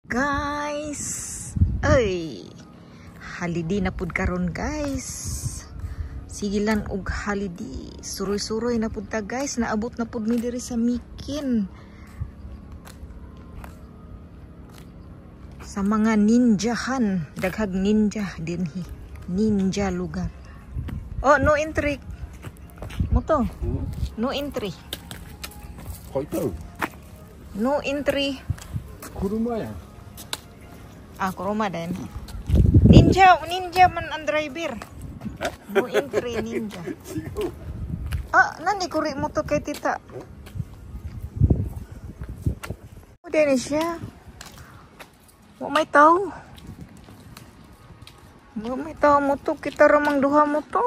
Guys, ay holiday na pud karon guys. Sigilan og holiday. Suroy-suroy na pud ta guys. Naabot na pud mi diri sa Mikin. Sa mga ninjahan, daghag ninja dinhi. Ninja lugar. Oh, no entry. Moto. No entry. Koito. No entry. Kuruma ya. Ah, kuruma din. Ninja man ang driver. No entry ninja. Ah, nani kuri mo to kay tita. O din siya. Wa may tao. Wa may tao mo to, kita ramang duha mo to.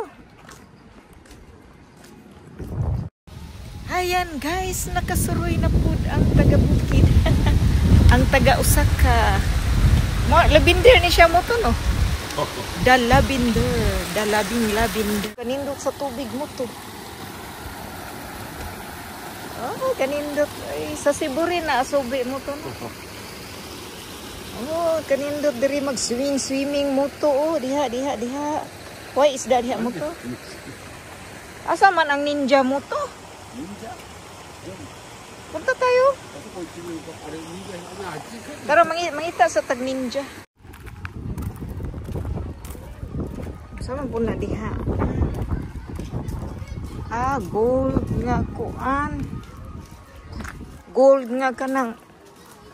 Ayan guys, nakasuroy na pud ang taga Bukid. Ang taga Osaka. Mo lavender ni siya mo to no. Da lavender, lavender. Kanindot sa tubig mo to. Oh, kanindot ay sa Siburin na asubi mo to. No? Oh, kanindot diri mag swimming mo to. Oh, diha. Why is that diha mo to? Asa man ang ninja mo to? Ninja. Punta tayo. Tara mangita sa tag ninja. Sama po na diha. Ah, gold nga kuan. Gold nga kanang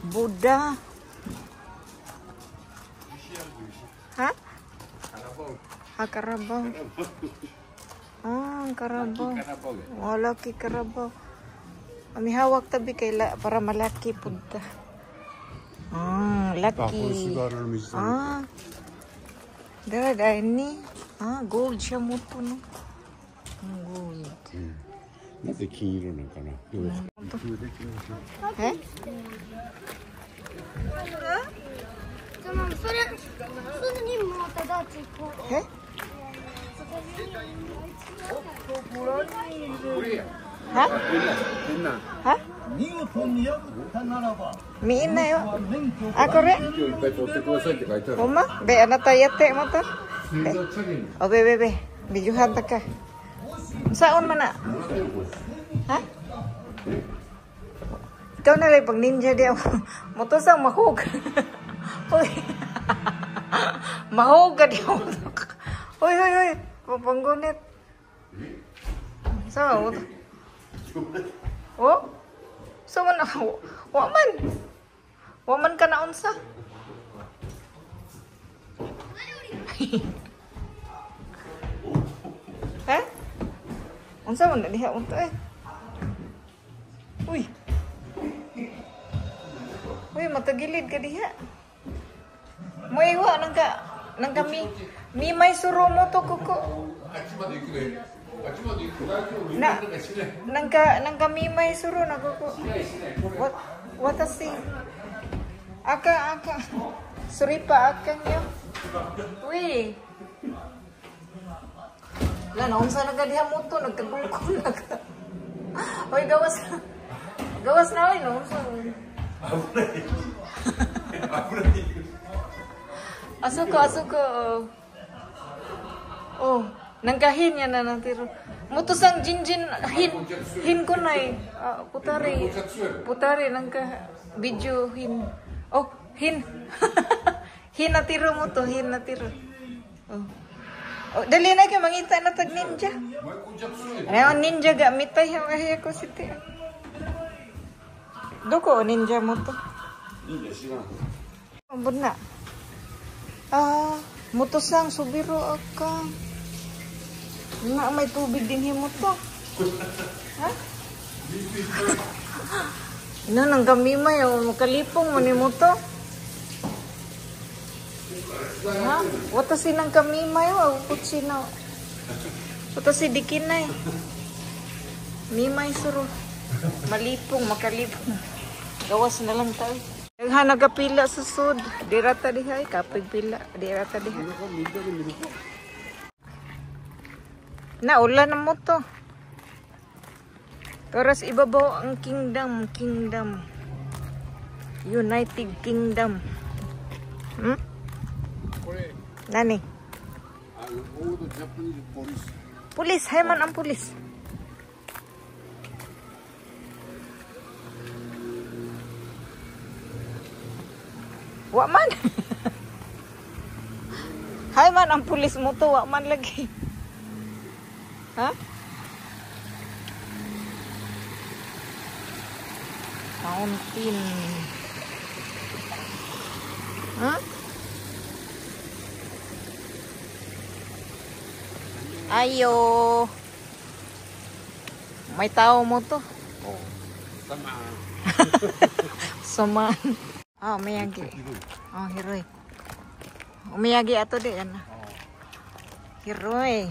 Buddha. Ha? Karabaw. Ah, Karabaw. Wala ki Karabaw. Kami hawak tabi kay para malaki punta. Ah, laki. Ah. Dara ini. Ah, gold siya mo to no. Gold. Nade kiniro na kana. Eh? Eh? Ha? Ha? Miin na yun. Ako rin? Uma? Be, anatayate mo to? O, be. Bidyuhan ta ka. Saan man na? Ha? Ikaw na rin pag ninja di ako. Motosang mahog. Uy. Mahog ka di ako. Uy. Papanggunit. Saan mo to? Oh? So man ako. Waman ka na unsa. Ha? Unsa man na diha unta eh. Uy, matagilid ka diha. Moiwa nang kami may suro mo to kuko. Nang kami may suro na kuko. Watasi. Aka. Suripa akang yo. Uy. Lan unsa na gadiha mo to nagkagulkol na ka. Oy gawas na oy no. Asuko. Oh, nangkahin yan na natiro. Mutusang jinjin hin ko na eh. Putari nangka video hin. Oh, hin. Hin natiro mo to, hin natiro. Oh, dali na kay mangita na tag ninja. Ano ninja ga mitay ko siti. Doko ninja mo to. Ninja sila. Ambon na. Ah, mutosang subiro aka. Na may tubig din himo to. Ha? Ino nang gamimay o makalipong mo ni mo to. Ha? Wata sinang kamimay o kutsi na. Wata si dikinay. Mimay suro. Malipong, makalipong. Gawas na lang tayo. Nagha nagapila sa sud. Dirata diha kapig pila. Dirata diha. Naulan na mo to. Toras ibabaw ang kingdom. United Kingdom. Hmm? これ Nani? オールドジャパニーズポリス Pulis, hay man ang pulis. Wa man. Hay man ang pulis mo to, wa man lagi. Ha? Mountain. Ha? Ayo. May tao mo to. おさま Saman. Ah, umiyagi. Oh, hiroy. Umiyagi ato di yan. Hiroy.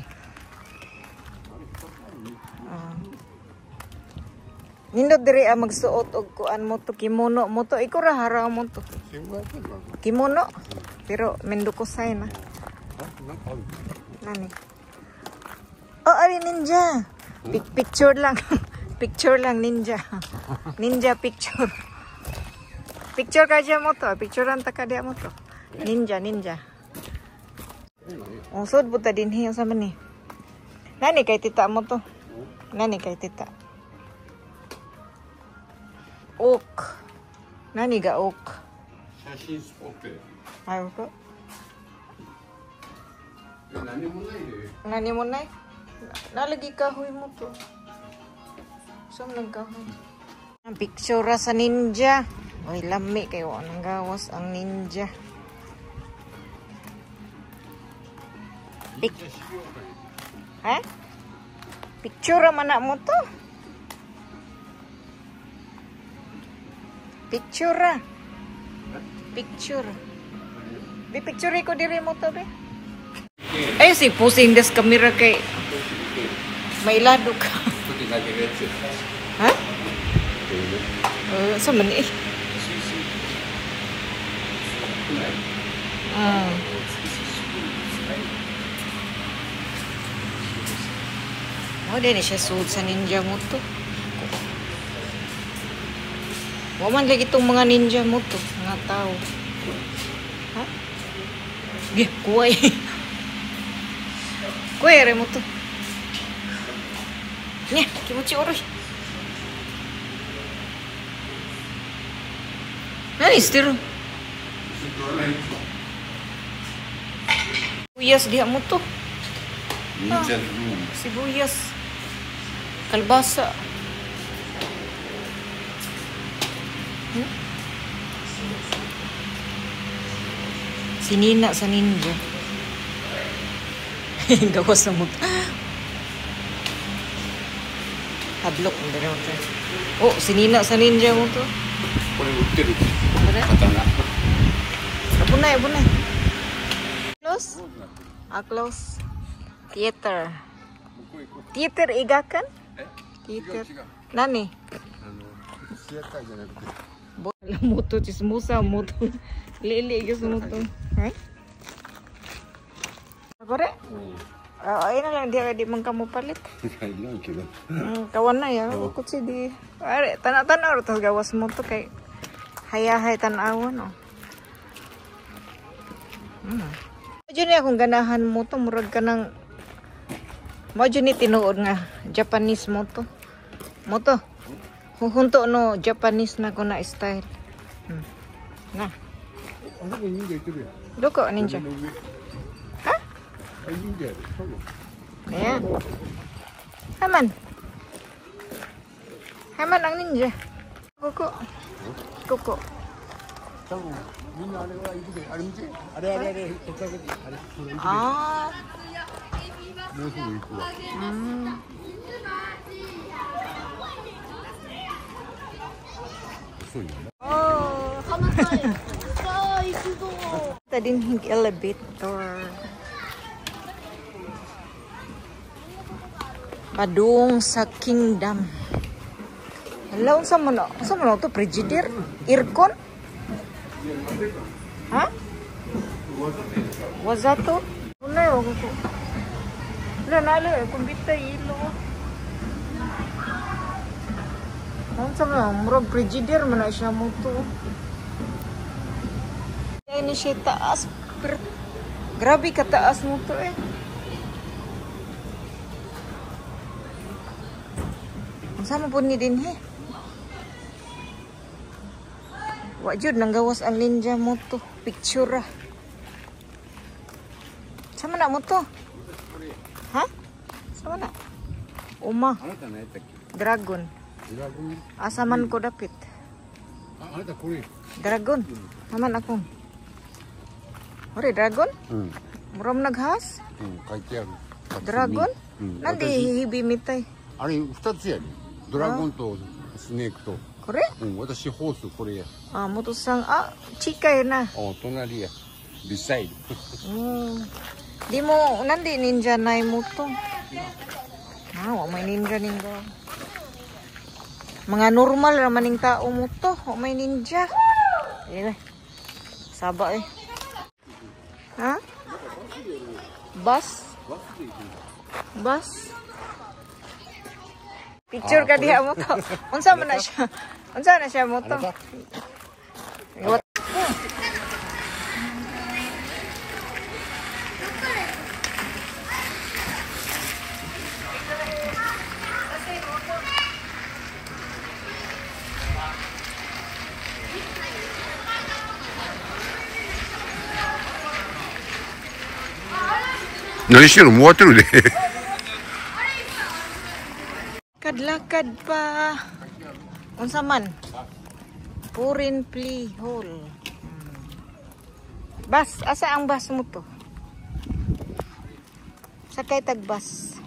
Oh. Nindot diri magsuot og kuan mo to, kimono mo to. Ikaw ra hara mo to. 1500円 Kimono. Pero mendukosay na. なんかある Nani? Oh, ari ninja. Picture lang. Picture lang ninja. Ninja picture. Picture ka dyan mo to. Picturean ta ka dyan mo to. Ninja, ninja. Oh, sud buta din hiyo sa man ni. Nani kay tita mo to? Nani kay tita? Oak. Nani ga oak? 写真スポット Ayaw ko. 何もないで Nani mo na nalagi kahoy mo to. Saan lang kahoy? Ang picture sa ninja. Uy, lami kayo. Anong gawas ang ninja? Ha? Picture man na mo to. Picture. Picture. Di picture ko diri mo to, be. Ay, si pusing des kamera kay mailado ka. 作って投げるやつ Ha? Sa man eh. Ah. Oh, din siya suot sa ninja mo to. Wa man lagi itong mga ninja mo to, mga tao. Ha? Gih, kuway. Kuway, re mo to. Nya, kimochi oroy. Nani, stiro? Sibuyas diha mo to. 忍者ルーム Sibuyas. Kalbasa. Hmm? Sinina sa ninja. Gawas na mo. Hadlok. Oh, sinina sa ninja mo to. これ売ってる Ada? 刀 Abunay, abunay. Close? Ah, close. Theater. Theater igakan? え Theater. 違う違う Nani? シアターじゃなくて Bola moto, chismosa moto. Lili, gusto mo to. Ha? Kore? Ay na lang, di man ka mo palit. いらんけど Kawan na ya. Ako si di. Are, tanaw-tanaw. Tapos gawas mo to kay hayahay tanawan, oh. Medyo niya kung ganahan mo to, murag ka ng medyo ni tinuod nga Japanese mo to. Mo to. Hunto no Japanese na ko na style. Na. あそこ忍者いてるやん Doko ninja. の上 Ha? あ忍者やでそう Ayan. Haman. Haman ang ninja. Kuko. Kuko. 多分みんなあれはいるであれ見てあれあれあれこっち上げてあれこれ行くで Ah. もうすぐ行くわ 遅いよな Oh. Ito din yung elevator. Padung sa Kingdom. Hello, sa mo to? Frigidaire? Aircon? Ha? Wazato? Wala yun ako. Wala nalo eh. Kumbita ilo. Ano sa mga? Murag frigidaire man na siya mo to. Ini siya taas. Pero, grabe kataas mo to eh. Sama po ni din he. Wajud nang gawas ang ninja mo to. Picture ah. Sama na mo to? Ha? Sama na? Uma. Dragon. Asaman ko dapit. Dragon. Aman ako. Ore, dragon? Muram naghas? Dragon? Nandi hihibi mitay. あれ2つやね。ドラゴンとスネークと。これ？私ホースこれや。あ、元さん、あ、近いな。隣や。beside。Di mo, nandi ninja na mo to. May ninja. Mga normal naman ng tao mo to. May ninja. Saba eh. Ha? Bus? Picture ka diha mo to. Unsa man na siya? Unsa na siya mo to?何してるの？もう終わってるで。Kadlakad pa. Unsa man? Purin plea hole. Bus, asa ang bus mo to? Sakay tag bus.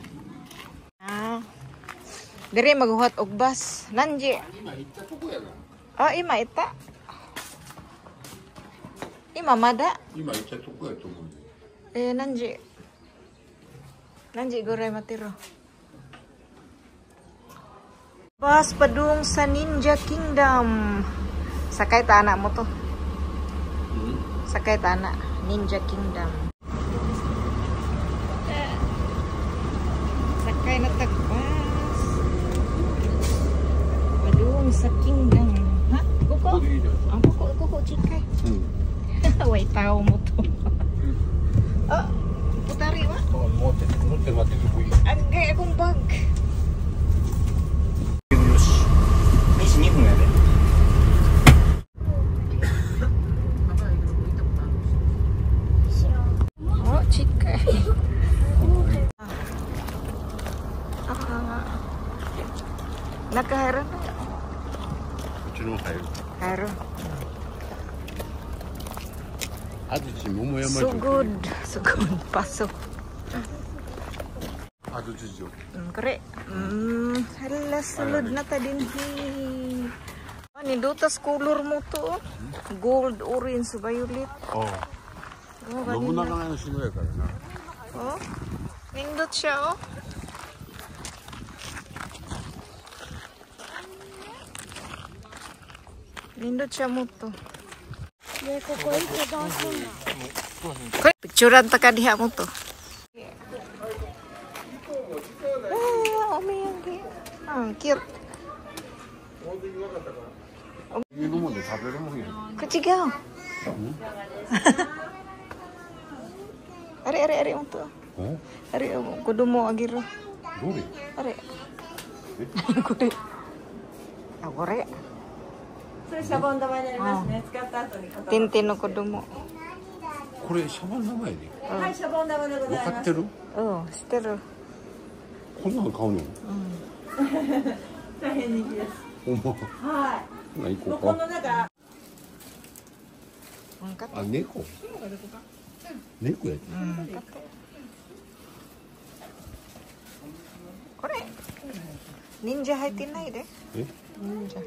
Dire maghuhat og bus. Nanji. Ima ita. Ima mada. Nanji. Nanji goray matiro. Bus padung sa Ninja Kingdom. Sakay tana mo to. Sakay tana. Ninja Kingdom. Sakay na tagbas. Padung sa Kingdom. Ha? Kuko? Ang kuko chikay. Way tao mo to. Oh, putari wa? Agay akong bag. 2分やで。Oh, chika. Nakahero na. うちの入る。 Hero. 安土桃山城。 Sugod. Pasok. 安土城。Kore. Hala, sulod na ta din hi. Nidutas color mo to. Gold, orange, violet. Oh.信長の城やからな。Oh. Nindot siya, oh. Nindot siya mo to. Picturean ta ka diha mo to. Cute. 家のもんで食べるもんや。 Kuchigaw. Ari mo to. Ari kudu mo agiro. どれ？ Ari. Kudu. Agore. それシャボン玉になりますね。使った後に固まる。 Tintin no kudu mo. これシャボン玉やで。はい、シャボン玉でございます。分かってる？ Oh, still. こんなの買うの？大変人気です。ほんま。はい。行こうか。この中。あ、猫。猫やで。これ忍者入ってないで。え？忍者。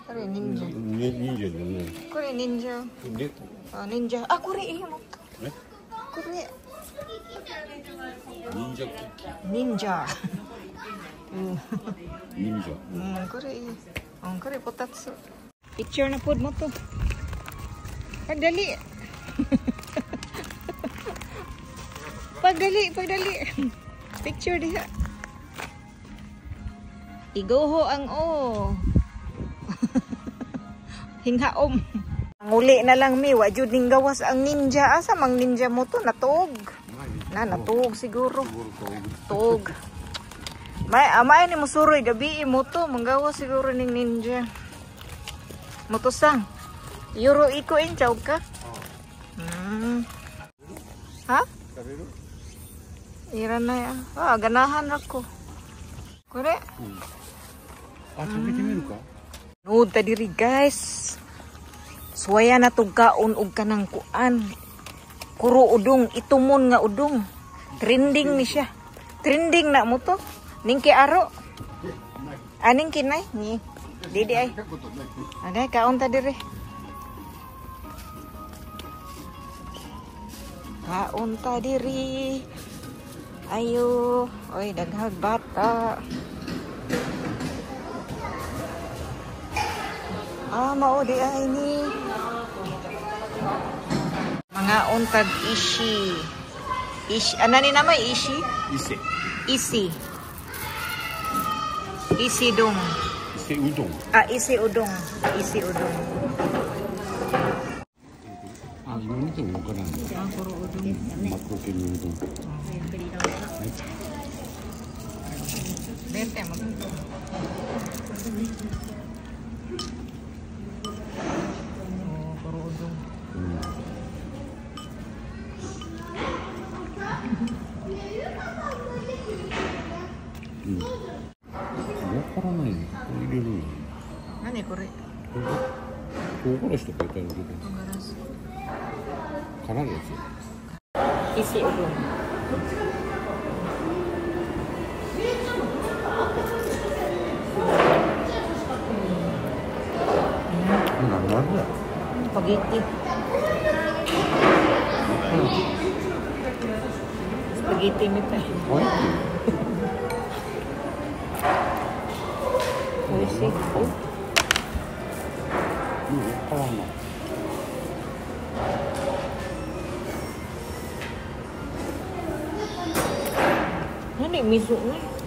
これ忍者。忍者じゃない。これ忍者。猫。あ、忍者。あ、これいいも。え？これ忍者クッキー。忍者。忍者。これいい。これこたつ。Picture na pod mo to. Pagdali. Pagdali. Picture diha. Igoho ang o. Hinghaom. Ang Nguli na lang mi, wa jud ning gawas ang ninja. Asa mang ninja mo to natug. Natug siguro. Tug. Amay ni mo suroy gabi mo to, manggawas siguro ning ninja. Motosang. Euro iko inchaw ka? Ha? Ira na ya. Ganahan ako. Kore. Nood ta diri guys. Suwaya na tong kaon og kanang kuan. Kuro udong, itumon nga udong. Trending ni siya. Trending na mo to. Ningki aro. Aning kinay ni. Didi ay. Ada kaon ta diri. Kaon ta diri. Ayo. Oy daghag bata. Mao di ay ni. Mga untag ishi. Ano ni naman ishi? Isi. Isi dong. Isi udong. Isi udong. Isi udong. 이거는 또 뭐가나? puro udong. 막고기 udong. Bente mo. Puro udong. 뭐 팔아나요? 이거를 Nani kore? 고거라시とか言ったんだけど 가라리 했지? Isi udong. 안 나왔네. Spaghetti. Spaghetti mita. 맛있지? Oishi. 이거 팔아나. Nani miso ni?